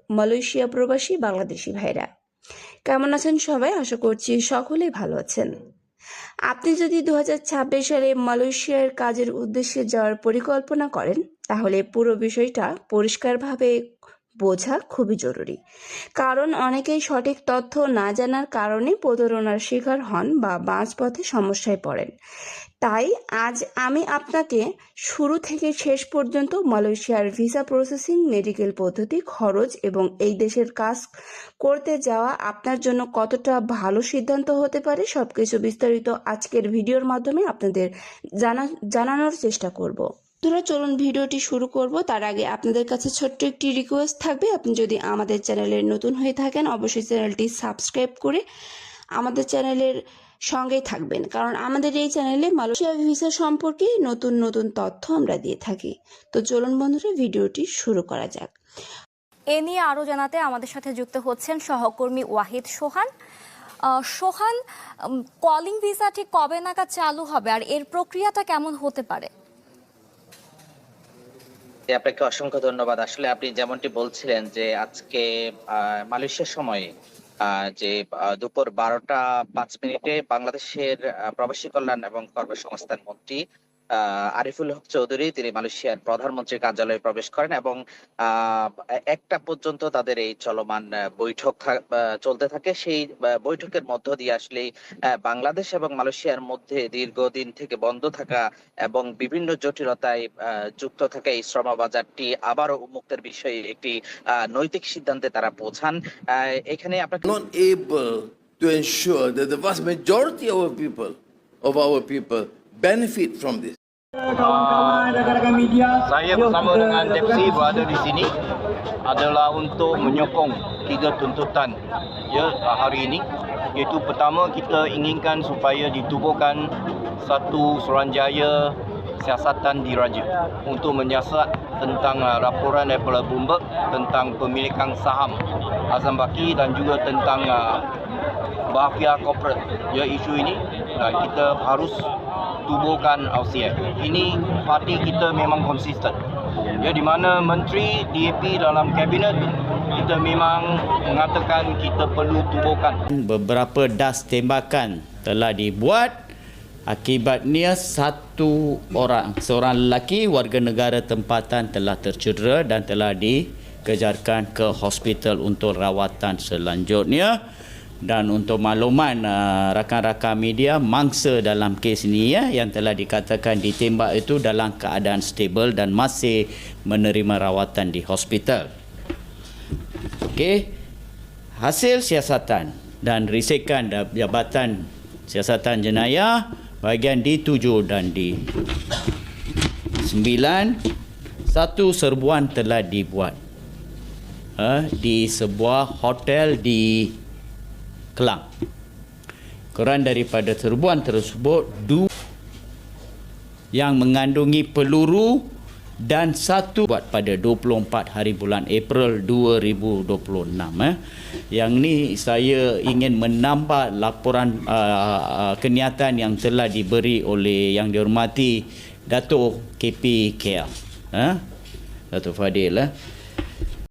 মালয়েশিয়া প্রবাসী বাংলাদেশি ভাইরা। কেমন আছেন সবাই? আশা করছি সকলেই ভালো আছেন। আপনি যদি 2026 সালে মালয়েশিয়ার কাজের উদ্দেশ্যে যাওয়ার পরিকল্পনা করেন, তাহলে পুরো বিষয়টা পরিষ্কারভাবে বোঝা খুবই জরুরি। কারণ অনেকেই সঠিক তথ্য না জানার কারণে প্রতারণার শিকার হন বা মাঝপথে সমস্যায় পড়েন। তাই আজ আমি আপনাকে শুরু থেকে শেষ পর্যন্ত মালয়েশিয়ার ভিসা প্রসেসিং, মেডিকেল পদ্ধতি, খরচ এবং এই দেশের কাজ করতে যাওয়া আপনার জন্য কতটা ভালো সিদ্ধান্ত হতে পারে সবকিছু বিস্তারিত আজকের ভিডিওর মাধ্যমে আপনাদের জানানোর চেষ্টা করব। চলুন ভিডিওটি শুরু করব। তার আগে আপনাদের কাছে ছোট্ট একটি রিকোয়েস্ট থাকবে, আপনি যদি আমাদের চ্যানেলের নতুন হয়ে থাকেন অবশ্যই চ্যানেলটি সাবস্ক্রাইব করে আমাদের চ্যানেলের সঙ্গেই থাকবেন, কারণ আমাদের এই চ্যানেলে মালয়েশিয়া ভিসা সম্পর্কে নতুন নতুন তথ্য আমরা দিয়ে থাকি। তো চলুন বন্ধুরা, ভিডিওটি শুরু করা যাক। এ নিয়ে আরও জানাতে আমাদের সাথে যুক্ত হচ্ছেন সহকর্মী ওয়াহিদ সোহান। সোহান, কলিং ভিসা ঠিক কবে নাগাদ চালু হবে আর এর প্রক্রিয়াটা কেমন হতে পারে? আপনাকে অসংখ্য ধন্যবাদ। আসলে আপনি যেমনটি বলছিলেন যে আজকে মালয়েশিয়ার সময়ে যে দুপুর 12টা 5 মিনিটে বাংলাদেশের প্রবাসী কল্যাণ এবং কর্মসংস্থান মন্ত্রী আরিফুল হক চৌধুরী তিনি মালয়েশিয়ার প্রধানমন্ত্রীর কার্যালয়ে প্রবেশ করেন এবং 1টা পর্যন্ত তাদের এই চলমান বৈঠক চলতে থাকে। সেই বৈঠকের মধ্য দিয়ে আসলে বাংলাদেশ এবং মালয়েশিয়ার মধ্যে দীর্ঘদিন থেকে বন্ধ থাকা এবং বিভিন্ন জটিলতায় যুক্ত থাকা এই শ্রম বাজারটি আবারও উন্মুক্তের বিষয়ে একটি নৈতিক সিদ্ধান্তে তারা পৌঁছান। এখানে আপনাকে not able to ensure that the vast majority of our people benefit from this. Kawan-kawan, rakan-rakan media, Saya bersama dengan Depsi berada di sini adalah untuk menyokong 3 tuntutan hari ini, iaitu pertama kita inginkan supaya ditubuhkan satu Suruhanjaya Siasatan Diraja untuk menyiasat tentang laporan daripada Bloomberg tentang pemilikan saham Azam Baki dan juga tentang bahaya corporate. Isu ini kita harus tubuhkan RCF. Ini parti kita memang konsisten. Di mana Menteri DAP dalam kabinet kita memang mengatakan kita perlu tubuhkan. Beberapa das tembakan telah dibuat. Akibatnya seorang lelaki warga negara tempatan telah tercedera dan telah dikejarkan ke hospital untuk rawatan selanjutnya. Dan untuk makluman rakan-rakan media, mangsa dalam kes ini yang telah dikatakan ditembak itu dalam keadaan stabil dan masih menerima rawatan di hospital. Okey. Hasil siasatan dan risikan Jabatan Siasatan Jenayah bahagian D7 dan D9, satu serbuan telah dibuat di sebuah hotel di Kelang. Kurang daripada serbuan tersebut, 2 yang mengandungi peluru dan 1 buat pada 24 hari bulan April 2026. Yang ni saya ingin menambah laporan kenyataan yang telah diberi oleh yang dihormati Dato' KP KL, Dato' Fadil.